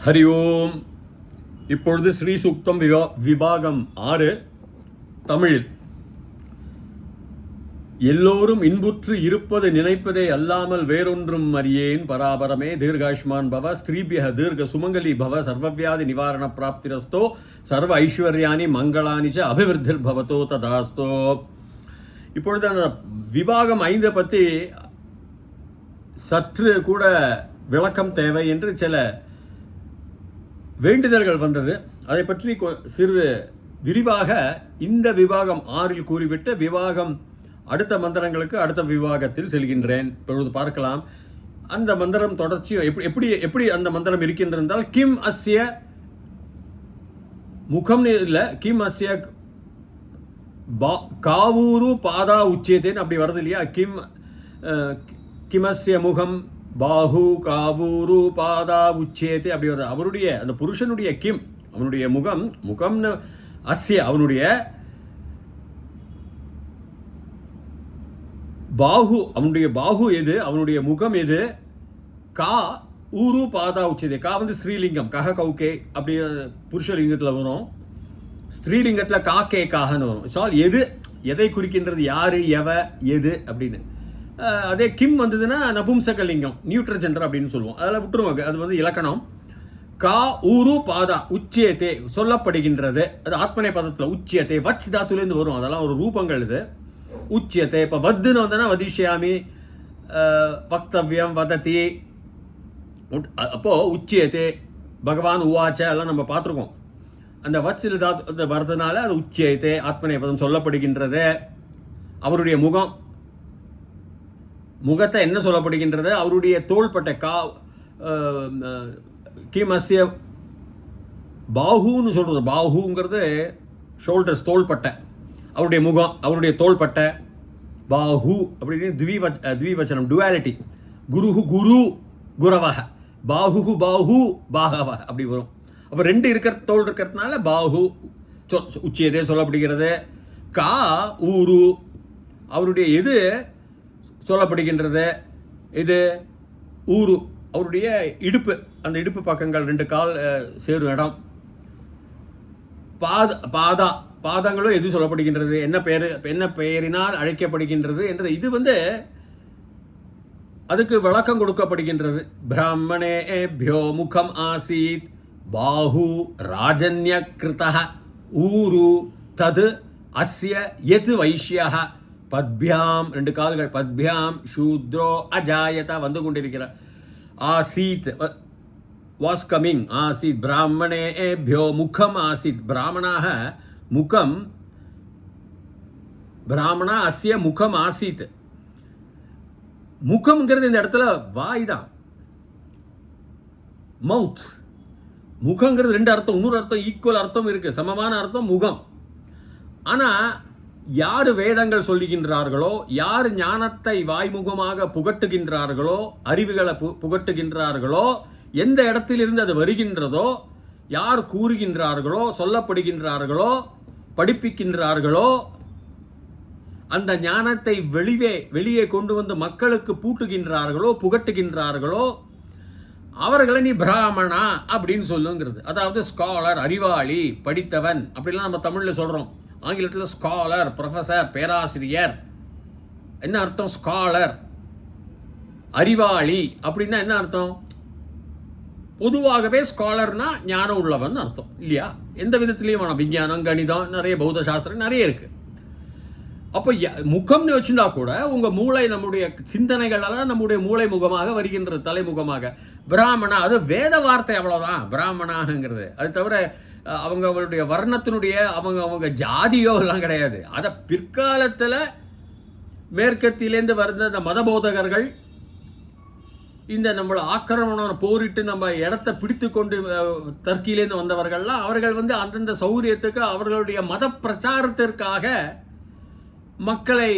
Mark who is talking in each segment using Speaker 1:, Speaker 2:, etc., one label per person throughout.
Speaker 1: ஹரி ஓம். இப்பொழுது ஸ்ரீ சூக்தம் விபாகம் 6 தமிழில். எல்லோரும் இன்புற்று இருப்பது நினைப்பதே அல்லாமல் வேறொன்றும் அறியேன் பராபரமே. தீர்காயுஷ்மான் பவ ஸ்திரீபிய தீர்க சுமங்கலி பவ சர்வவியாதி நிவாரண பிராப்திரஸ்தோ சர்வ ஐஸ்வர்யானி மங்களானிச்ச அபிவிருத்திர் பவதோ ததாஸ்தோ. இப்பொழுது அந்த விபாகம் 5 பற்றி சற்று கூட விளக்கம் தேவை என்று சில வேண்டுதல்கள் வந்தது. அதை பற்றி சிறிது விரிவாக இந்த விபாகம் 6 கூறிவிட்டு விபாகம் அடுத்த மந்திரங்களுக்கு அடுத்த விபாகத்தில் செல்கின்றேன். இப்பொழுது பார்க்கலாம். அந்த மந்திரம் தொடர்ச்சி எப்படி அந்த மந்திரம் இருக்கின்றால், கிம் அஸ்ய முகம்னு இல்லை, கிம் அஸ்ய காவூரு பாதா உச்சியத்தேன்னு அப்படி வருது இல்லையா. கிமஸ்ய முகம் பாஹு காவூரு பாதா உச்சேத்து அப்படி வருது. அவருடைய அந்த புருஷனுடைய கிம், அவனுடைய முகம்னு அஸ்ய அவனுடைய பாஹு, அவனுடைய பாஹு எது, அவனுடைய முகம் எது, கா ஊரு பாதா உச்சதே. கா ஸ்ரீலிங்கம், கஹ கௌகே அப்படி புருஷலிங்கத்தில் வரும். ஸ்ரீலிங்கத்தில் காக்கே காகன்னு வரும். சால் எது, எதை குறிக்கின்றது, யாரு எவ எது அப்படின்னு. அதே கிம் வந்ததுன்னா நபும்சகலிங்கம், நியூட்ரல் ஜெண்டர் அப்படின்னு சொல்லுவோம். அதெல்லாம் விட்டுருவாங்க, அது இலக்கணம். கா ஊரு பாதா உச்சியத்தே சொல்லப்படுகின்றது. அது ஆத்மனை பதத்தில் உச்சியத்தை வச் தாத்துலேருந்து வரும். அதெல்லாம் ஒரு ரூபங்கள். இது உச்சியத்தை. இப்போ வத்துன்னு வந்தனா வதிஷ்யாமி, வக்தவ்யம், வதத்தி. அப்போ உச்சியத்தை, பகவான் உவாச்ச எல்லாம் நம்ம பார்த்துருக்கோம். அந்த வச்சில் தாத்து வரதுனால அது உச்சியத்தை ஆத்மனை பதம் சொல்லப்படுகின்றது. அவருடைய முகத்தை என்ன சொல்லப்படுகின்றது, அவருடைய தோள்பட்டை கிமஸ்ய பாஹுன்னு சொல்கிறது. பாஹுங்கிறது ஷோல்டர்ஸ், தோள்பட்டை. அவருடைய முகம், அவருடைய தோள்பட்டை. பாஹு அப்படின்னு த்விவச்சனம், டுவாலிட்டி. குருஹு குரு குரவக, பாஹு பாஹு பாகவ அப்படி வரும். அப்போ 2 தோல் இருக்கிறதுனால பாஹு உச்சியதே சொல்லப்படுகிறது. கா ஊரு அவருடைய எது சொல்லப்படுகின்றது, இது ஊரு அவருடைய இடுப்பு, அந்த இடுப்பு பக்கங்கள் 2 கால் சேரும் இடம். பாதங்களும் எது சொல்லப்படுகின்றது, என்ன பெயரினால் அழைக்கப்படுகின்றது என்ற இது அதுக்கு விளக்கம் கொடுக்கப்படுகின்றது. பிராமணேபியோ முகம் ஆசீத் பாஹு ராஜன்ய கிருதஹ ஊரு தது அஸ்ய யத் வைஷ்யஹ பத்பியாம் 2 கால்கள், பத்பியாம் சூத்ரோ அஜாயதா வந்து கொண்டிருக்கிறார். ஆசீத் வாஸ் கமிங், ஆசீத் பிராமணேபியோ முகம் ஆசீத். பிராமணாக முகம், பிராமணா அஸ்ய முகம் ஆசீத். முகம்ங்கிறது இந்த இடத்துல வாய் தான், மவுத். முகங்கிறது 2 அர்த்தம், இன்னொரு அர்த்தம் ஈக்குவல் அர்த்தம் இருக்கு, சமமான அர்த்தம் முகம். ஆனால் யார் வேதங்கள் சொல்லுகின்றார்களோ, யார் ஞானத்தை வாய்முகமாக புகட்டுகின்றார்களோ, அறிவுகளை புகட்டுகின்றார்களோ, எந்த இடத்திலிருந்து அது வருகின்றதோ, யார் கூறுகின்றார்களோ, சொல்லப்படுகின்றார்களோ, படிப்பிக்கின்றார்களோ, அந்த ஞானத்தை வெளியே கொண்டு வந்து மக்களுக்கு பூட்டுகின்றார்களோ, புகட்டுகின்றார்களோ, அவர்களை நீ பிராமணா அப்படின்னு சொல்லுங்கிறது. அதாவது ஸ்காலர், அறிவாளி, படித்தவன் அப்படிலாம் நம்ம தமிழில் சொல்கிறோம். ஆங்கிலத்தில் ஸ்காலர், ப்ரொஃபஸர், பேராசிரியர். என்ன அர்த்தம் ஸ்காலர், அறிவாளி அப்படின்னா என்ன அர்த்தம்? பொதுவாகவே ஸ்காலர்னா ஞானம் உள்ளவன் அர்த்தம் இல்லையா? எந்த விதத்துலேயும் வேணும். விஞ்ஞானம், கணிதம், நிறைய பௌத்த சாஸ்திரம் நிறைய இருக்கு. அப்போ முகம்னு வச்சுருந்தா கூட உங்கள் மூளை, நம்முடைய சிந்தனைகளெல்லாம் நம்முடைய மூளை முகமாக வருகின்றது, தலைமுகமாக. பிராமணா அது வேத வார்த்தை, அவ்வளோதான் பிராமணாங்கிறது. அது தவிர அவங்களுடைய வர்ணத்தினுடைய அவங்க ஜாதியோ எல்லாம் கிடையாது. அதை பிற்காலத்தில் மேற்கத்திலேருந்து வந்த இந்த மதபோதகர்கள் இந்த நம்மளை ஆக்கிரமணம் போரிட்டு நம்ம இடத்த பிடித்து கொண்டு டர்க்கியிலேருந்து வந்தவர்கள்லாம் அவர்கள் அந்தந்த சௌரியத்துக்கு அவர்களுடைய மத பிரச்சாரத்திற்காக மக்களை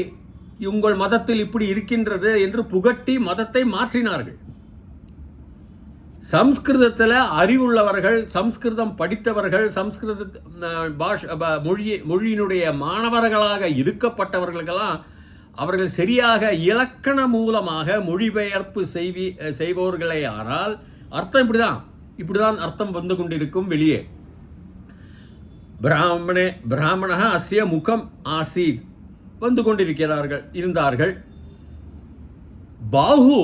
Speaker 1: உங்கள் மதத்தில் இப்படி இருக்கின்றது என்று புகட்டி மதத்தை மாற்றினார்கள். சம்ஸ்கிருதத்தில் அறிவுள்ளவர்கள், சம்ஸ்கிருதம் படித்தவர்கள், சம்ஸ்கிருத மொழியினுடைய மாணவர்களாக இருக்கப்பட்டவர்களுக்கெல்லாம் அவர்கள் சரியாக இலக்கண மூலமாக மொழிபெயர்ப்பு செய்வோர்களே ஆனால் அர்த்தம் இப்படி தான். இப்படிதான் அர்த்தம் வந்து கொண்டிருக்கும் வெளியே. பிராமண அஸ்ய முகம் ஆசீத், வந்து கொண்டிருக்கிறார்கள், இருந்தார்கள். பாஹு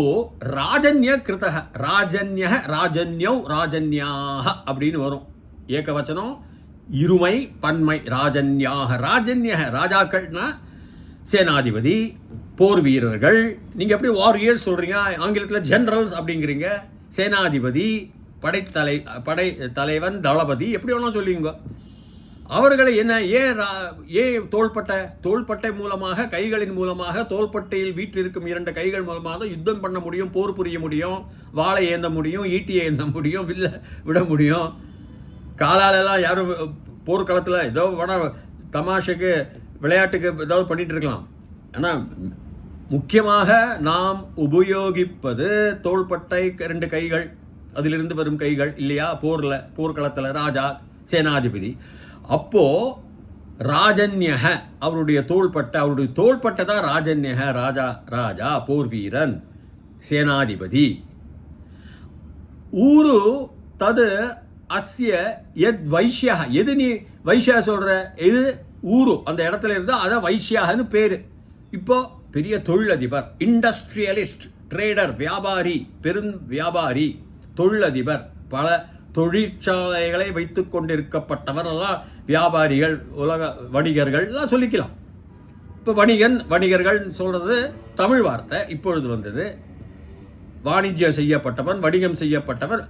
Speaker 1: ராஜன்ய கிருதக, ராஜன்ய ராஜன்யௌ ராஜன்யாக அப்படின்னு வரும். ஏகவச்சனம், இருமை, பன்மை. ராஜன்யாக, ராஜன்ய ராஜாக்கள்னா சேனாதிபதி, போர் வீரர்கள். நீங்கள் எப்படி வாரியர்ஸ் சொல்கிறீங்க, ஆங்கிலத்தில் ஜெனரல்ஸ் அப்படிங்கிறீங்க. சேனாதிபதி, படை தலைவன், தளபதி, எப்படி வேணாலும் சொல்லுவீங்க. அவர்களை என்ன ஏன் தோள்பட்டை மூலமாக, கைகளின் மூலமாக, தோள்பட்டையில் வீற்றிருக்கும் 2 கைகள் மூலமாக யுத்தம் பண்ண முடியும், போர் புரிய முடியும், வாளை ஏந்த முடியும், ஈட்டியை ஏந்த முடியும், வில்ல விட முடியும். காலாலெல்லாம் யாரும் போர்க்களத்தில் ஏதோ தமாஷுக்கு விளையாட்டுக்கு ஏதாவது பண்ணிட்டு இருக்கலாம். ஆனால் முக்கியமாக நாம் உபயோகிப்பது தோள்பட்டை, 2 கைகள், அதிலிருந்து வரும் கைகள் இல்லையா? போர்க்களத்தில் ராஜா, சேனாதிபதி. அப்போ ராஜன்யக அவருடைய தோள்பட்டை தான் ராஜன்யக, ராஜா போர் வீரன், சேனாதிபதி. ஊரு தது அஸ்ய எத் வைஷ்யா, எது நீ வைஷ்யா சொல்ற, எது ஊரு அந்த இடத்துல இருந்தால் அதான் வைஷ்யான்னு பேர். இப்போ பெரிய தொழிலதிபர், இண்டஸ்ட்ரியலிஸ்ட், ட்ரேடர், வியாபாரி, வியாபாரி, தொழிலதிபர், பல தொழிற்சாலைகளை வைத்து கொண்டிருக்கப்பட்டவர் எல்லாம் வியாபாரிகள், உலக வணிகர்கள் எல்லாம் சொல்லிக்கலாம். இப்போ வணிகர்கள் சொல்றது தமிழ் வார்த்தை, இப்பொழுது வந்தது. வாணிஜ்யம் செய்யப்பட்டவன், வணிகம் செய்யப்பட்டவர்.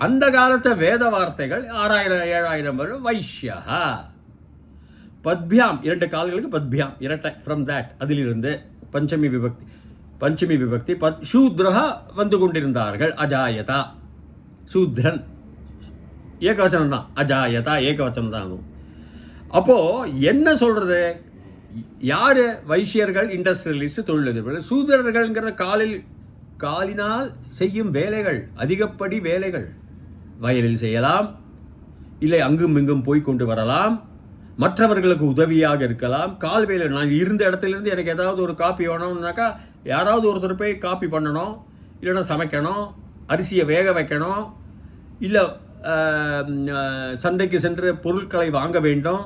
Speaker 1: அந்த காலத்தை வேத வார்த்தைகள் 6000-7000 வரும். வைஷ்யா பத்பியாம், 2 கால்களுக்கு பத்பியாம், இரட்டை, ஃப்ரம் தட், அதிலிருந்து பஞ்சமி விபக்தி. சூத்ரஹா வந்து கொண்டிருந்தார்கள். அஜாயதா, சூத்ரன் ஏகவச்சனம் தான், அஜாயதா ஏகவச்சனம் தான். அப்போ என்ன சொல்றது, யாரு வைஷ்யர்கள், இண்டஸ்ட்ரியலிஸ்ட், தொழிலதிபர்கள். சூத்ரர்கள்ங்கிற காலினால் செய்யும் வேலைகள், அதிகப்படி வேலைகள். வயலில் செய்யலாம், இல்லை அங்கும் இங்கும் போய் கொண்டு வரலாம், மற்றவர்களுக்கு உதவியாக இருக்கலாம். கால் வேலை, நான் இருந்த இடத்துலேருந்து எனக்கு ஏதாவது ஒரு காப்பி வேணும்னாக்கா யாராவது ஒருத்தர் போய் காப்பி பண்ணணும், இல்லைன்னா சமைக்கணும், அரிசியை வேக வைக்கணும், இல்லை சந்தைக்கு சென்று பொருட்களை வாங்க வேண்டும்,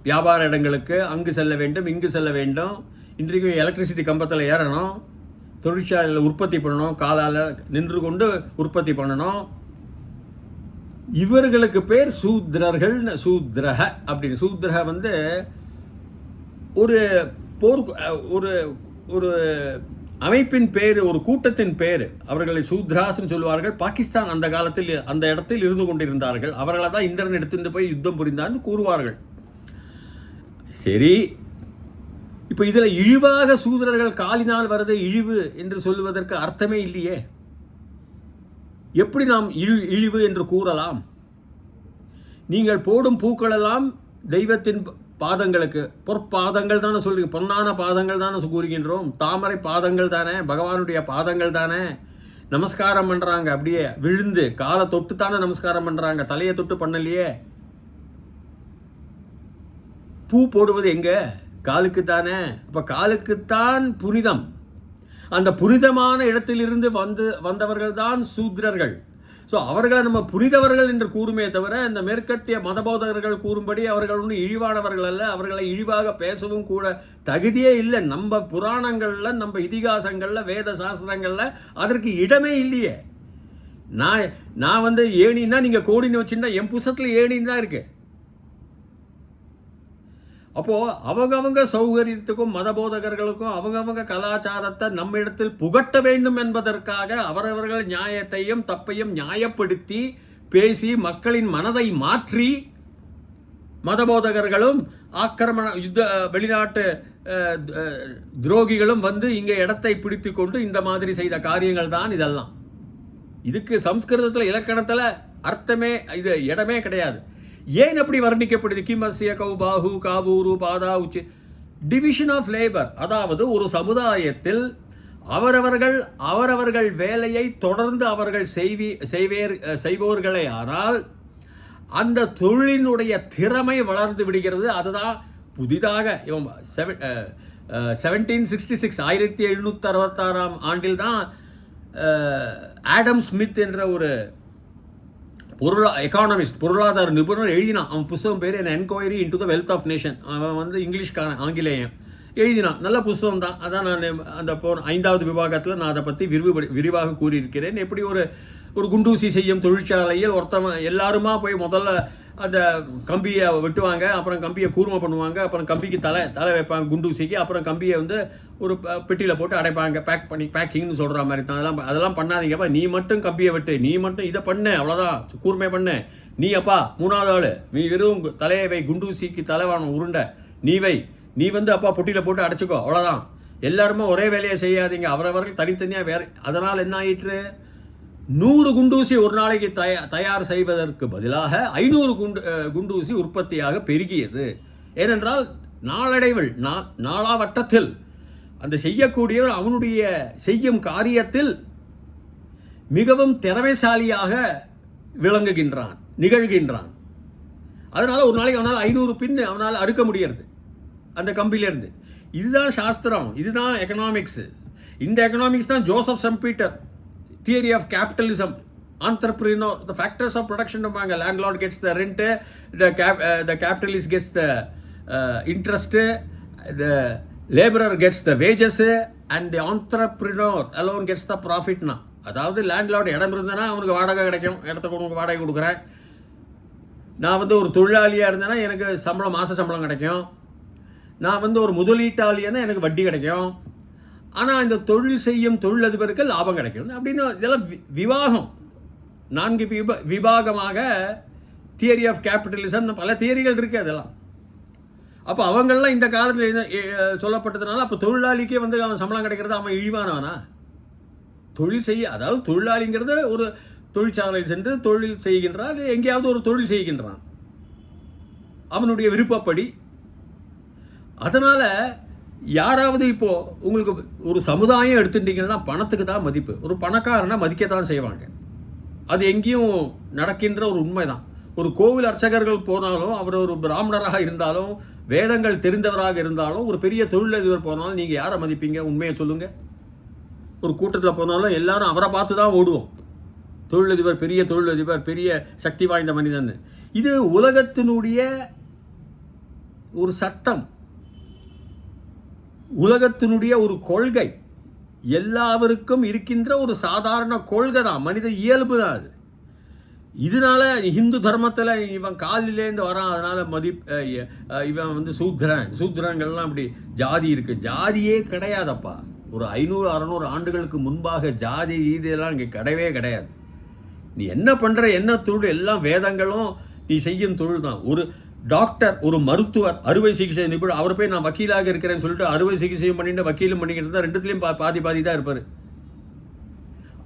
Speaker 1: வியாபார இடங்களுக்கு அங்கு செல்ல வேண்டும், இங்கு செல்ல வேண்டும். இன்றைக்கும் எலக்ட்ரிசிட்டி கம்பத்தில் ஏறணும், தொழிற்சாலையில் உற்பத்தி பண்ணணும், காலால் நின்று கொண்டு உற்பத்தி பண்ணணும். இவர்களுக்கு பேர் சூத்ரர்கள். சூத்ரஹ அப்படின்னு, சூத்ரஹ வந்து ஒரு ஒரு அமைப்பின் பேர், ஒரு கூட்டத்தின் பேர். அவர்களை சூத்ராஸ்ன்னு சொல்லுவார்கள். பாகிஸ்தான் அந்த காலத்தில் அந்த இடத்தில் இருந்து கொண்டிருந்தார்கள். அவர்களை தான் இந்திரன் எடுத்துட்டு போய் யுத்தம் புரிந்தான்னு கூறுவார்கள். சரி, இப்போ இதில் இழிவாக சூத்ரர்கள் காலினால் வருது இழிவு என்று சொல்லுவதற்கு அர்த்தமே இல்லையே. எப்படி நாம் இழிவு என்று கூறலாம்? நீங்கள் போடும் பூக்களெல்லாம் தெய்வத்தின் பாதங்களுக்கு, பொற்பாதங்கள் தானே சொல்றீங்க, பொன்னான பாதங்கள் தானே கூறுகின்றோம். தாமரை பாதங்கள் தானே, பகவானுடைய பாதங்கள் தானே. நமஸ்காரம் பண்றாங்க, அப்படியே விழுந்து காலை தொட்டு தானே நமஸ்காரம் பண்றாங்க, தலையை தொட்டு பண்ணலையே. பூ போடுவது எங்க? காலுக்கு தானே. அப்ப காலுக்குத்தான் புனிதம். அந்த புனிதமான இடத்திலிருந்து வந்தவர்கள் தான் சூத்ரர்கள். ஸோ அவர்களை நம்ம புனிதவர்கள் என்று கூறுமே தவிர, இந்த மேற்கத்திய மதபோதகர்கள் கூறும்படி அவர்கள் ஒன்றும் இழிவானவர்கள் அல்ல. அவர்களை இழிவாக பேசவும் கூட தகுதியே இல்லை. நம்ம புராணங்களில், நம்ம இதிகாசங்களில், வேத சாஸ்திரங்களில் அதற்கு இடமே இல்லையே. நான் வந்து ஏணின்னா நீங்கள் கோடின்னு வச்சுன்னா என் புஸ்தகத்தில் ஏணின்னு தான் இருக்கு. அப்போது அவங்கவங்க சௌகரியத்துக்கும் மதபோதகர்களுக்கும் அவங்கவங்க கலாச்சாரத்தை நம்ம இடத்தில் புகட்ட வேண்டும் என்பதற்காக அவரவர்கள் நியாயத்தையும் தப்பையும் நியாயப்படுத்தி பேசி மக்களின் மனதை மாற்றி, மதபோதகர்களும் வெளிநாட்டு துரோகிகளும் வந்து இங்கே இடத்தை பிடித்து கொண்டு இந்த மாதிரி செய்த காரியங்கள் தான் இதெல்லாம். இதுக்கு சம்ஸ்கிருதத்தில், இலக்கணத்தில் அர்த்தமே, இது இடமே கிடையாது. ஏன் அப்படி வர்ணிக்கப்படுது? கிமஸ்ய கௌபாஹு காவூரு பாதா உச்சி. Division of labour. அதாவது ஒரு சமுதாயத்தில் அவரவர்கள் வேலையை தொடர்ந்து அவர்கள் செய்வோர்களே ஆனால் அந்த தொழிலினுடைய திறமை வளர்ந்து விடுகிறது. அதுதான் புதிதாக 1766 1766 ஆண்டில் தான் ஆடம் ஸ்மித் என்ற ஒரு எக்கானமிஸ்ட், பொருளாதார நிபுணர் எழுதினான். அவன் புஸ்தகம் பேர் என்ன, inquiry into the wealth of nation. அவன் வந்து இங்கிலீஷ்கான ஆங்கிலேயம் எழுதினான். நல்ல புஸ்தகம் தான். அதான் நான் அந்த 5வது விபாகத்தில் நான் அதை பற்றி விரிவாக கூறியிருக்கிறேன். எப்படி ஒரு குண்டூசி செய்யும் தொழிற்சாலையில் ஒருத்தவன் எல்லாருமா போய் முதல்ல அந்த கம்பியை வெட்டுவாங்க, அப்புறம் கம்பியை கூர்மை பண்ணுவாங்க, அப்புறம் கம்பிக்கு தலை வைப்பாங்க குண்டூசிக்கு, அப்புறம் கம்பியை வந்து ஒரு பெட்டியில் போட்டு அடைப்பாங்க, பேக்கிங்னு சொல்கிற மாதிரி தான். அதெல்லாம் பண்ணாதீங்கப்பா, நீ மட்டும் கம்பியை வெட்டு, நீ மட்டும் இதை பண்ணு, அவ்வளோதான், கூர்மை பண்ணு. நீ அப்பா 3வது ஆள், நீ வெறும் தலையை வை, குண்டூசிக்கு தலை வேணும் உருண்டை நீ வை, நீ வந்து அப்பா பொட்டியில் போட்டு அடைச்சிக்கோ, அவ்வளோதான். எல்லாருமே ஒரே வேலையை செய்யாதீங்க, அவரவர்கள் தனித்தனியாக வேறு. அதனால் என்ன ஆயிற்று, 100 குண்டூசி ஒரு நாளைக்கு தயார் செய்வதற்கு பதிலாக 500 குண்டூசி உற்பத்தியாக பெருகியது. ஏனென்றால் நாளடைவில் நாளாவட்டத்தில் அந்த செய்யக்கூடியவர் அவனுடைய செய்யும் காரியத்தில் மிகவும் திறமைசாலியாக நிகழ்கின்றான். அதனால் ஒரு நாளைக்கு அவனால் 500 பின் அவனால் அறுக்க முடியாது அந்த கம்பியிலேருந்து. இதுதான் சாஸ்திரம், இதுதான் எக்கனாமிக்ஸ். இந்த எக்கனாமிக்ஸ் தான் Joseph Schumpeter theory of capitalism, entrepreneur, the factors of production among landlord gets the rent, the capitalist gets the interest, the laborer gets the wages, and the entrepreneur alone gets the profit. அதாவது landlord இடம் இருந்ததுன்னா அவனுக்கு வாடகை கிடைக்கும், இடத்துக்கு உனக்கு வாடகை கொடுக்குறேன். நான் வந்து ஒரு தொழிலாளியாக இருந்தேன்னா எனக்கு மாத சம்பளம் கிடைக்கும். நான் வந்து ஒரு முதலீட்டாளியானா எனக்கு வட்டி கிடைக்கும். ஆனால் இந்த தொழில் செய்யும் தொழிலதிபருக்கு லாபம் கிடைக்கும் அப்படின்னு இதெல்லாம் விவாகம். 4 விபாகமாக தியரி ஆஃப் கேபிட்டலிசம் பல தியரிகள் இருக்குது அதெல்லாம். அப்போ அவங்கெல்லாம் இந்த காலத்தில் சொல்லப்பட்டதுனால அப்போ தொழிலாளிக்கே வந்து அவன் சம்பளம் கிடைக்கிறது அவன் இழிவானவனா? தொழில் செய்ய, அதாவது தொழிலாளிங்கிறது ஒரு தொழிற்சாலை சென்று தொழில் செய்கின்றான், எங்கேயாவது ஒரு தொழில் செய்கின்றான் அவனுடைய விருப்பப்படி. அதனால் யாராவது இப்போது உங்களுக்கு ஒரு சமுதாயம் எடுத்துட்டீங்கன்னா பணத்துக்கு தான் மதிப்பு. ஒரு பணக்காரனை மதிக்கத்தான் செய்வாங்க. அது எங்கேயும் நடக்கின்ற ஒரு உண்மை தான். ஒரு கோவில் அர்ச்சகர்கள் போனாலும், அவர் ஒரு பிராமணராக இருந்தாலும், வேதங்கள் தெரிந்தவராக இருந்தாலும், ஒரு பெரிய தொழிலதிபர் போனாலும் நீங்கள் யாரை மதிப்பீங்க? உண்மையை சொல்லுங்கள். ஒரு கூட்டத்தில் போனாலும் எல்லாரும் அவரை பார்த்து தான் ஓடுவோம். தொழிலதிபர், பெரிய தொழிலதிபர், பெரிய சக்தி வாய்ந்த மனிதன். இது உலகத்தினுடைய ஒரு சட்டம், உலகத்தினுடைய ஒரு கொள்கை, எல்லாருக்கும் இருக்கின்ற ஒரு சாதாரண கொள்கை தான், மனித இயல்பு தான் அது. இதனால இந்து தர்மத்தில் இவன் காலிலேருந்து வரான், அதனால் இவன் வந்து சூத்திரங்கள்லாம் அப்படி ஜாதி இருக்குது. ஜாதியே கிடையாதப்பா. ஒரு 500-600 ஆண்டுகளுக்கு முன்பாக ஜாதி இதெல்லாம் இங்கே கிடையவே கிடையாது. நீ என்ன பண்ணுற, என்ன தொழில், எல்லாம் வேதங்களும் நீ செய்யும் தொழில் தான். ஒரு டாக்டர், ஒரு மருத்துவர், அறுவை சிகிச்சை நிபுணர், அவர் போய் நான் வக்கீலாக இருக்கிறேன்னு சொல்லிட்டு அறுவை சிகிச்சையும் பண்ணிட்டு வக்கீலும் பண்ணிக்கிட்டு இருந்தால் ரெண்டுத்துலேயும் பாதி தான் இருப்பார்.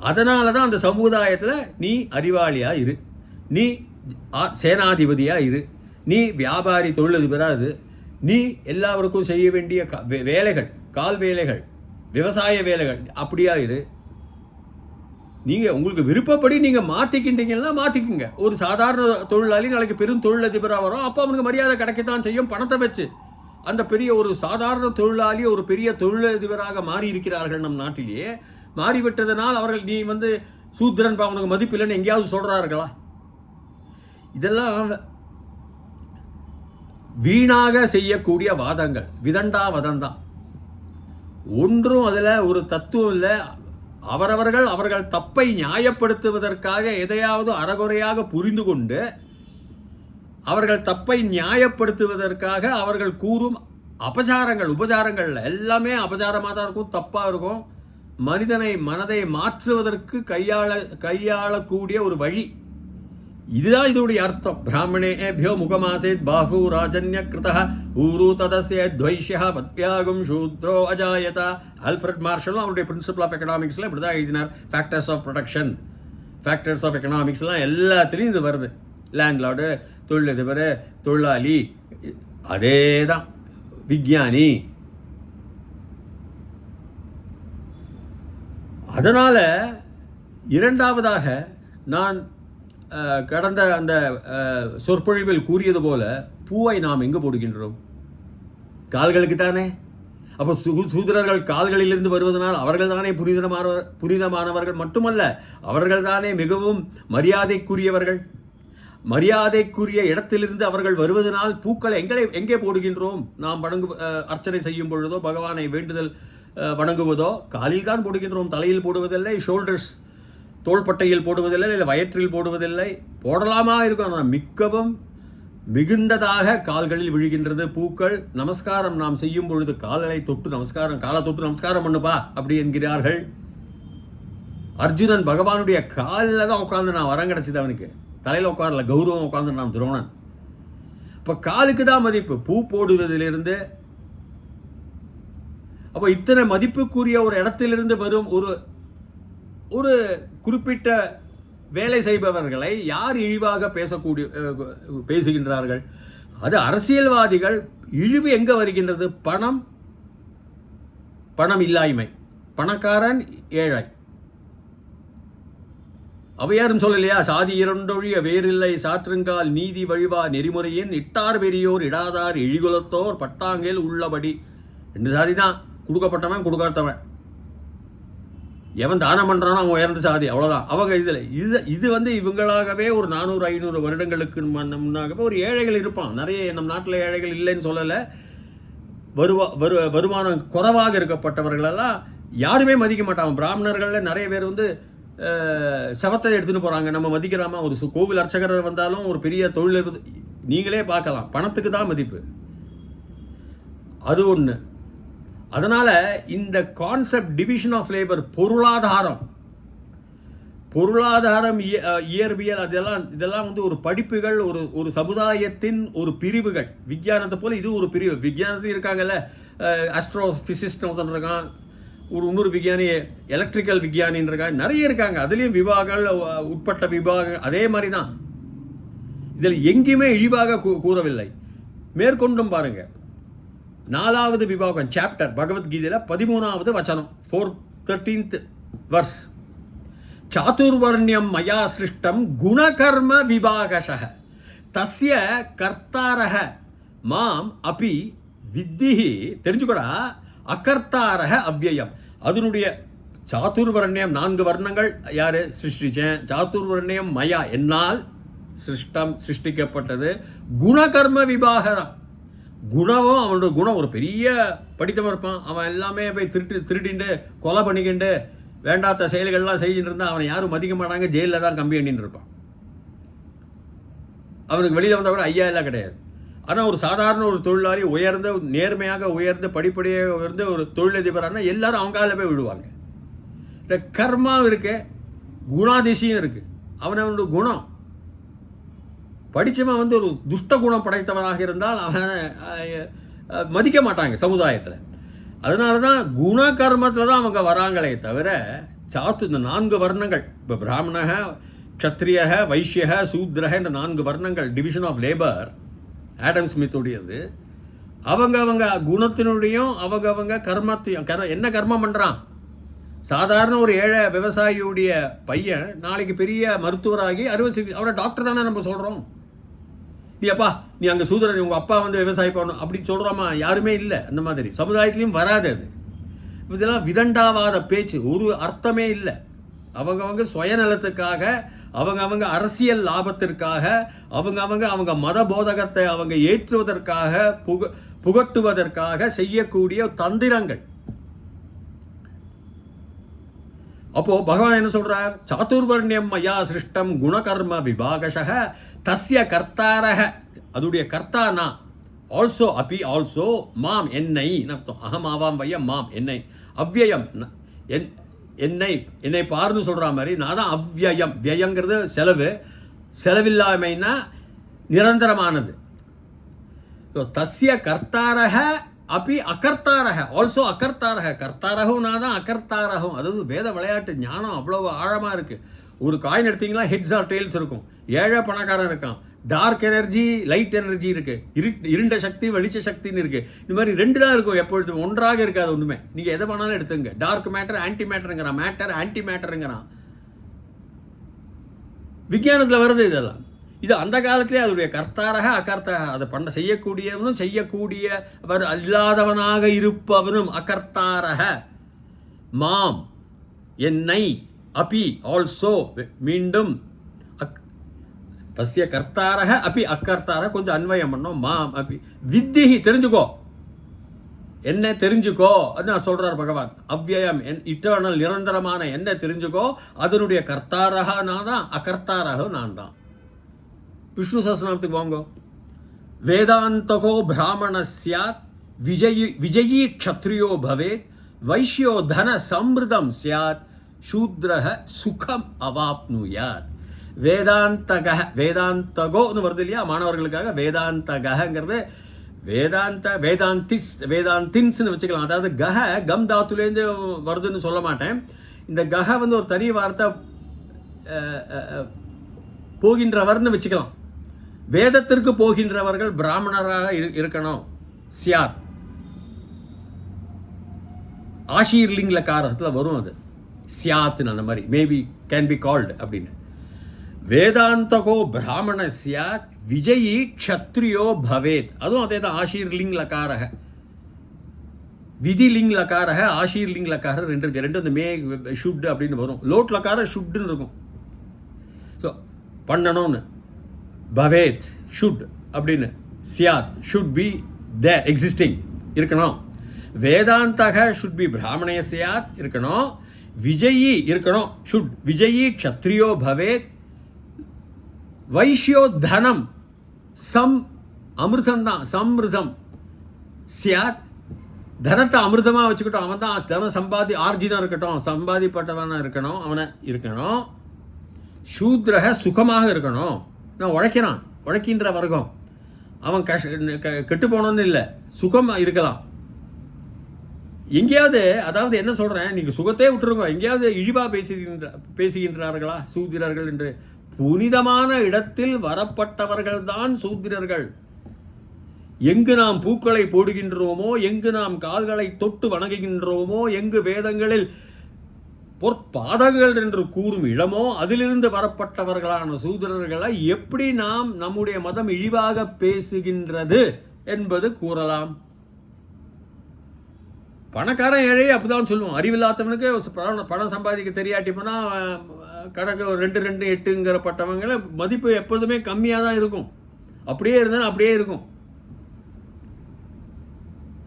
Speaker 1: அதனால தான் அந்த சமுதாயத்தில் நீ அறிவாளியாக இரு, நீ சேனாதிபதியாக இரு, நீ வியாபாரி தொழிலதிபராக இரு, நீ எல்லாருக்கும் செய்ய வேண்டிய வேலைகள், கால் வேலைகள், விவசாய வேலைகள் அப்படியா இரு. நீங்கள் உங்களுக்கு விருப்பப்படி நீங்கள் மாற்றிக்கிட்டீங்கன்னா மாற்றிக்குங்க. ஒரு சாதாரண தொழிலாளி நாளைக்கு பெரும் தொழிலதிபராக வரும், அப்போ அவனுக்கு மரியாதை கிடைக்கத்தான் செய்யும். பணத்தை வச்சு அந்த பெரிய ஒரு சாதாரண தொழிலாளி ஒரு பெரிய தொழிலதிபராக மாறி இருக்கிறார்கள் நம் நாட்டிலேயே. மாறிவிட்டதனால் அவர்கள் நீ வந்து சூத்திரன் அவனுக்கு மதிப்பு இல்லைன்னு எங்கேயாவது சொல்கிறார்களா? இதெல்லாம் வீணாக செய்யக்கூடிய வாதங்கள், விதண்டாவதம் தான். ஒன்றும் அதில் ஒரு தத்துவம் இல்லை. அவர்கள் தப்பை நியாயப்படுத்துவதற்காக எதையாவது அறகுறையாக புரிந்து கொண்டு அவர்கள் தப்பை நியாயப்படுத்துவதற்காக அவர்கள் கூறும் உபச்சாரங்கள் எல்லாமே அபச்சாரமாக தான் இருக்கும், தப்பாக இருக்கும். மனதை மாற்றுவதற்கு கையாளக்கூடிய ஒரு வழி. இதுதான் இதோடைய அர்த்தம். பிராமணேபியோ முகமாசேத் பாஹு ராஜன்ய கிருதா ஊரு ததஸ்ய துவைஷ்யா பத்யாகும் சூத்ரோ அஜாயதா. ஆல்ஃபிரட் மார்ஷலும் அவருடைய பிரின்சிபல் ஆஃப் எக்கனாமிக்ஸில் இப்படி தான் எழுதினார். Factors of production, factors of எக்கனாமிக்ஸ்லாம் எல்லாத்துலேயும் இது வருது. லேண்ட்லார்டு, தொழிலதிபர், தொழிலாளி, அதே தான் விஞ்ஞானி. அதனால் இரண்டாவதாக நான் கடந்த அந்த சொற்பொழிவில் கூறியது போல பூவை நாம் எங்கு போடுகின்றோம்? கால்களுக்கு தானே. அப்போ சூத்திரர்கள் கால்களிலிருந்து வருவதனால் அவர்கள் தானே புனிதமானவர்கள் மட்டுமல்ல, அவர்கள் தானே மிகவும் மரியாதைக்குரியவர்கள். மரியாதைக்குரிய இடத்திலிருந்து அவர்கள் வருவதனால் பூக்களை எங்கே போடுகின்றோம்? நாம் அர்ச்சனை செய்யும் பொழுதோ, பகவானை வேண்டுதல் வணங்குவதோ காலில் தான் போடுகின்றோம். தலையில் போடுவதில்லை, ஷோல்டர்ஸ் தோள்பட்டையில் போடுவதில்லை, இல்லை வயிற்றில் போடுவதில்லை. போடலாமா இருக்கும், ஆனால் மிகவும் மிகுந்ததாக கால்களில் விழுகின்றது பூக்கள். நமஸ்காரம் நாம் செய்யும் பொழுது காலை தொட்டு நமஸ்காரம் பண்ணுப்பா அப்படி என்கிறார்கள். அர்ஜுனன் பகவானுடைய காலில் தான் உட்காந்து நான் வரம் கிடச்சிது, அவனுக்கு தலையில் உட்காரல, கௌரவம் உட்காந்து நான் துரோணன். இப்போ காலுக்கு தான் மதிப்பு, பூ போடுவதிலிருந்து. அப்போ இத்தனை மதிப்புக்குரிய ஒரு இடத்திலிருந்து வரும் ஒரு குறிப்பிட்ட வேலை செய்பவர்களை யார் இழிவாக பேசுகின்றார்கள்? அது அரசியல்வாதிகள். இழிவு எங்கே வருகின்றது? பணம் இல்லாய்மை, பணக்காரன் ஏழை. அவையாரும் சொல்லலையா, சாதி இரண்டொழிய வேறில்லை சாற்றுங்கால் நீதி வழிவா நெறிமுறையின் இட்டார் பெரியோர் இடாதார் இழிகுலத்தோர் பட்டாங்கேல் உள்ளபடி. 2 சாதி தான், கொடுக்கப்பட்டவன் கொடுக்காதவன். எவன் தானம் பண்ணுறானோ அவன் உயர்ந்த சாதி, அவ்வளோதான். அவங்க இது இவங்களாகவே ஒரு 400-500 வருடங்களுக்கு முன்னாகவே ஒரு ஏழைகள் இருப்பான். நிறைய நம் நாட்டில் ஏழைகள் இல்லைன்னு சொல்லலை. வருமானம் குறைவாக இருக்கப்பட்டவர்களெல்லாம் யாருமே மதிக்க மாட்டாங்க. பிராமணர்களில் நிறைய பேர் சவத்தை எடுத்துன்னு போகிறாங்க. நம்ம மதிக்கிறாமா? ஒரு கோவில் அர்ச்சகர் வந்தாலும் ஒரு பெரிய தொழில் நீங்களே பார்க்கலாம், பணத்துக்கு தான் மதிப்பு. அது ஒன்று. அதனால் இந்த கான்செப்ட் டிவிஷன் ஆஃப் லேபர், பொருளாதாரம், இயற்பியல், இதெல்லாம் ஒரு படிப்புகள், ஒரு சமுதாயத்தின் ஒரு பிரிவுகள். விஞ்ஞானத்தை போல இது ஒரு பிரிவு. விஞ்ஞானத்தில் இருக்காங்கல்ல, ஆஸ்ட்ரோஃபிசிஸ்ட் ஒருத்தன் இருக்கான், இன்னொரு விஞ்ஞானி எலக்ட்ரிக்கல் விஞ்ஞானின்னு இருக்காங்க, நிறைய இருக்காங்க. அதுலேயும் விபாகங்கள், உட்பட்ட விபாகங்கள். அதே மாதிரி தான் இதில் எங்கேயுமே இழிவாக கூறவில்லை. மேற்கொண்டும் பாருங்க, 4வது விபாகம் சாப்டர் பகவத்கீதையில் 13வது வச்சனம், 13th verse. சாதுர்வர்ணியம் மயா சிருஷ்டம் குணகர்ம விபாகஷः தஸ்ய கர்த்தாரஹ மாம் அபி வித்திஹி. தெரிஞ்சுக்கூடா, அகர்த்தாரஹ அவ்யயம். அதனுடைய சாதுர்வர்ணியம் 4 வர்ணங்கள் யார் சிருஷ்டிச்சேன்? சாதுர்வர்ணியம் மயா, என்னால் சிருஷ்டிக்கப்பட்டது. குணகர்ம விபாகம். குணமும் அவனோட குணம், ஒரு பெரிய படித்தவன் இருப்பான், அவன் எல்லாமே போய் திருடிண்டு கொலை பண்ணிக்கிண்டு வேண்டாத செயல்கள்லாம் செஞ்சுட்டு இருந்தால் அவனை யாரும் மதிக்க மாட்டாங்க, ஜெயிலில் தான் கம்பி எண்ணின்னு இருப்பான். அவனுக்கு வெளியில் வந்தால் கூட ஐயா எல்லாம் கிடையாது. ஆனால் ஒரு சாதாரண ஒரு தொழிலாளி நேர்மையாக உயர்ந்து படிப்படியாக உயர்ந்து ஒரு தொழிலதிபரானா எல்லாரும் அவங்க காலில் போய் விடுவாங்க. இந்த கர்மாவும் இருக்கு, குணாதிசயம் இருக்குது. அவனோட குணம், படித்தவன் ஒரு துஷ்ட குணம் படைத்தவனாக இருந்தால் அவன் மதிக்க மாட்டாங்க சமுதாயத்தில். அதனால தான் குணகர்மத்தில் தான் அவங்க வராங்களே தவிர இந்த 4 வர்ணங்கள், இப்போ பிராமணக, க்ஷத்ரியக, வைஷ்யக, சூத்ரக என்ற 4 வர்ணங்கள், டிவிஷன் ஆஃப் லேபர் ஆடம் ஸ்மித்துடையது. அவங்க குணத்தினுடையும் அவங்க கர்மத்தையும், என்ன கர்மம் பண்ணுறான்? சாதாரண ஒரு ஏழை விவசாயியுடைய பையன் நாளைக்கு பெரிய மருத்துவராகி அவரை டாக்டர் தானே நம்ம சொல்கிறோம். நீ அங்கே சூதரன், உங்கள் அப்பா விவசாயி பண்ணணும் அப்படி சொல்கிறோமா? யாருமே இல்லை. அந்த மாதிரி சமுதாயத்துலேயும் வராது. அது இதெல்லாம் விதண்டாவாத பேச்சு, ஒரு அர்த்தமே இல்லை. அவங்க சுயநலத்துக்காக, அவங்க அரசியல் லாபத்திற்காக, அவங்க மத போதகத்தை அவங்க ஏற்றுவதற்காக, புகட்டுவதற்காக செய்யக்கூடிய தந்திரங்கள். அப்போ பகவான் என்ன சொல்றார்? சாதுர்வர்ணியம் மயா சிருஷ்டம் குணகர்ம விபாகஷः தஸ்ய கர்த்தாரஹ. அதுடைய கர்த்தா நான். ஆல்சோ அபி ஆல்சோ மாம், என்னை அர்த்தம். அகம் ஆவாம் வையம் மாம், என்னை. அவ்யயம் என்னை பார்னு சொல்கிற மாதிரி நான் தான் அவ்யயம். வியங்கிறது செலவில்லாமைன்னா நிரந்தரமானது. தஸ்ய கர்த்தாரஹ அப்படி அகர்த்தாரக, ஆல்சோ அகர்த்தாரக. கர்த்தாரகும் நான் தான், அகர்த்தாரகும். அதாவது வேத விளையாட்டு ஞானம் அவ்வளோ ஆழமாக இருக்குது. ஒரு காயின் எடுத்தீங்கன்னா ஹெட்ஸ் ஆர் டெயில்ஸ் இருக்கும். ஏழை பணக்காரன் இருக்கான், டார்க் எனர்ஜி, லைட் எனர்ஜி இருக்குது, இருண்ட சக்தி, வெளிச்ச சக்தின்னு இருக்குது. இது மாதிரி 2 தான் இருக்கும் எப்பொழுதும், ஒன்றாக இருக்காது ஒன்றுமே. நீங்கள் எதை வேணாலும் எடுத்துங்க. டார்க் மேட்டர், ஆன்டி மேட்டருங்கிறான், மேட்டர் ஆன்டி மேட்டருங்கிறான். விஞ்ஞானத்தில் வருது இதெல்லாம். இது அந்த காலத்திலே அதோடைய கர்த்தாரக அகர்த்தக, அதை செய்யக்கூடியவனும் செய்யக்கூடியவர் அல்லாதவனாக இருப்பவனும் அகர்த்தாரக. மாம், என்னை, அபி ஆல்சோ, மீண்டும் தஸ்ய கர்த்தாரக அப்படி அக்கர்த்தார கொஞ்சம் அன்வயம் பண்ணோம். மாம் அப்படி வித்திஹி தெரிஞ்சுக்கோ, என்ன தெரிஞ்சுக்கோ நான் சொல்றார் பகவான். அவ்யயம் இட்டர்னல் நிரந்தரமான என்ன தெரிஞ்சுக்கோ, அதனுடைய கர்த்தாரக நான் தான், அகர்த்தாரக நான் தான். விஷ்ணு சஹஸ்ரநாமத்துக்கு வாங்கோ. வேதாந்தகோ பிராமண ஸ்யாத் விஜயீ க்ஷத்ரியோ பவேத் வைஷ்யோ தன சம்ருதம் ஸ்யாத் சூத்ரஹ சுகம் அவாப்னுயாத். வேதாந்தகோன்னு வருது இல்லையா மாணவர்களுக்காக. வேதாந்தகங்கிறது வேதாந்தின்ஸ்னு வச்சுக்கலாம். அதாவது கம் தாத்துலேருந்து வருதுன்னு சொல்ல மாட்டேன். இந்த ஒரு தனி வார்த்தை போகின்றவர்னு வச்சுக்கலாம். வேதத்திற்கு போகின்றவர்கள் பிராமணராக இருக்கணும். சியாத் ஆஷீர்லிங்ல காரத்தில் வரும். அது சியாத்னு அந்த மாதிரி மேபி கேன் பி கால்டு அப்படின்னு. வேதாந்தகோ பிராமண சியாத் விஜயி க்ஷத்ரியோ பவேத். அதுவும் அதே தான். ஆஷீர்லிங் லகாரக, விதிலிங் லகாரக, ஆஷீர்லிங் லகார ரெண்டு இருக்கு. ரெண்டு அந்த மே ஷுட் அப்படின்னு வரும். லோட் லகார ஷுட்னு இருக்கும். ஸோ பண்ணணும்னு பவேத் ஷுட் அப்படின்னு. சியாத் ஷுட் பி தேர், எக்ஸிஸ்டிங் இருக்கணும். வேதாந்தக ஷுட் பி பிராமணய சியாத் இருக்கணும். விஜயி இருக்கணும், ஷுட் விஜயி க்ஷத்ரியோ பவேத். வைஷ்யோ தனம் அமிர்தம் தான், சம்ருதம் சியாத். தனத்தை அமிர்தமாக வச்சுக்கிட்டோம். அவன் தான் தன சம்பாதி ஆர்ஜிதம் இருக்கட்டும், சம்பாதிப்பட்டவனாக இருக்கணும், அவனை இருக்கணும். சூத்ரக சுகமாக இருக்கணும். நான் உழைக்கின்ற வர்க்கம். அவன் கெட்டு போனோன்னு இல்லை, சுகம் இருக்கலாம். எங்கேயாவது, அதாவது என்ன சொல்கிறேன், நீங்கள் சுகத்தையே விட்டுருங்க, எங்கேயாவது இழிவாக பேசுகின்றார்களா சூத்திரர்கள் என்று? புனிதமான இடத்தில் வரப்பட்டவர்கள் தான் சூத்திரர்கள். எங்கு நாம் பூக்களை போடுகின்றோமோ, எங்கு நாம் கால்களை தொட்டு வணங்குகின்றோமோ, எங்கு வேதங்களில் பொற்பாதங்கள் என்று கூறும் இடமோ, அதிலிருந்து வரப்பட்டவர்களான சூத்திரர்களை எப்படி நாம் நம்முடைய மதம் இழிவாக பேசுகின்றது என்பது கூறலாம். பணக்காரன் ஏழை அப்படிதான் சொல்லுவோம். அறிவில்லாதவனுக்கு பணம் சம்பாதிக்க தெரியாட்டி போனால் கணக்கு 2-2-8ங்கிற பட்டவங்களை மதிப்பு எப்போதுமே கம்மியாக தான் இருக்கும். அப்படியே இருந்தாலும் அப்படியே இருக்கும்.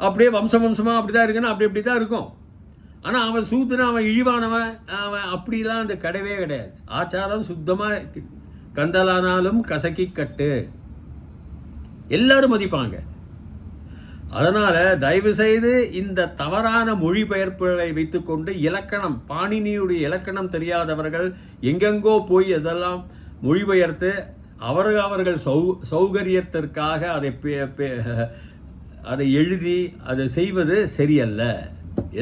Speaker 1: அப்படியே வம்சமாக அப்படி தான் இருக்குன்னா அப்படி தான் இருக்கும். ஆனால் அவன் சூத்திரன், அவன் இழிவானவன், அவன் அப்படிலாம் அந்த கிடையவே கிடையாது. ஆச்சாரம் சுத்தமாக கந்தலானாலும் கசக்கி கட்டு, எல்லாரும் மதிப்பாங்க. அதனால் தயவுசெய்து இந்த தவறான மொழிபெயர்ப்புகளை வைத்துக்கொண்டு இலக்கணம், பாணினியுடைய இலக்கணம் தெரியாதவர்கள் எங்கெங்கோ போய் அதெல்லாம் மொழிபெயர்த்து அவர்கள் சௌகரியத்திற்காக அதை எழுதி அதை செய்வது சரியல்ல.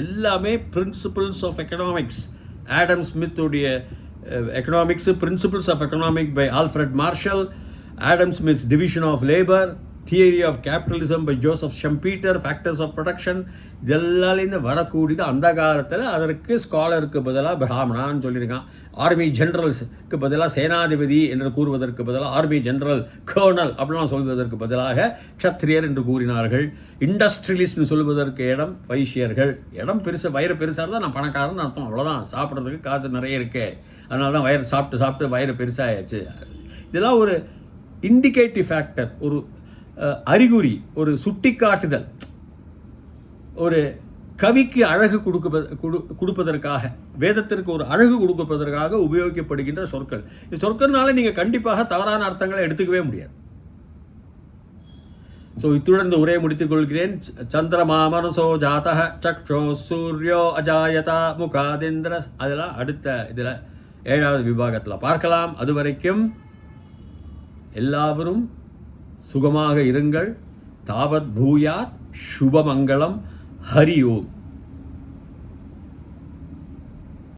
Speaker 1: எல்லாமே பிரின்சிபிள்ஸ் ஆஃப் எக்கனாமிக்ஸ், ஆடம் ஸ்மித்துடைய economics, principles of economic by Alfred Marshall, Adam Smith's division of labour, theory of capitalism by Joseph Schumpeter, factors of production, இதெல்லாலேருந்து வரக்கூடியது. அந்த காலத்தில் அதற்கு ஸ்காலருக்கு பதிலாக பிராமணான்னு சொல்லியிருக்கான். ஆர்மி ஜெனரல்ஸுக்கு பதிலாக சேனாதிபதி என்று கூறுவதற்கு பதிலாக ஆர்மி ஜெனரல் கர்னல் அப்படிலாம் சொல்வதற்கு பதிலாக க்ஷத்ரியர் என்று கூறினார்கள். இண்டஸ்ட்ரியலிஸ்ட்னு சொல்வதற்கு இடம் வைஷ்யர்கள். இடம் பெருசாக, வயிறு பெருசாக இருந்தால் நான் பணக்காரன்னு அர்த்தம், அவ்வளோதான். சாப்பிட்றதுக்கு காசு நிறைய இருக்கு, அதனால தான் வயிறு சாப்பிட்டு வயிறு பெருசாகிடுச்சு. இதெல்லாம் ஒரு இண்டிகேட்டிவ் ஃபேக்டர், ஒரு அறிகுறி, ஒரு சுட்டிக்காட்டுதல், ஒரு கவிக்கு அழகு கொடுப்பதற்காக, வேதத்திற்கு ஒரு அழகு கொடுப்பதற்காக உபயோகிக்கப்படுகின்ற சொற்கள். இந்த சொற்கள்னால நீங்கள் கண்டிப்பாக தவறான அர்த்தங்களை எடுத்துக்கவே முடியாது. ஸோ இத்துடன் இந்த உரையை முடித்துக் கொள்கிறேன். சந்திரமா மனசோ ஜாதக சக்ஷோ சூர்யோ அஜாயதா முகாதேந்திர, அதெல்லாம் அடுத்த இதில் 7வது விபாகத்தில் பார்க்கலாம். அது வரைக்கும் எல்லாவரும் சுகமாக இருங்கள். தாவத் பூயாத் சுபமங்கலம். ஹரி ஓம்.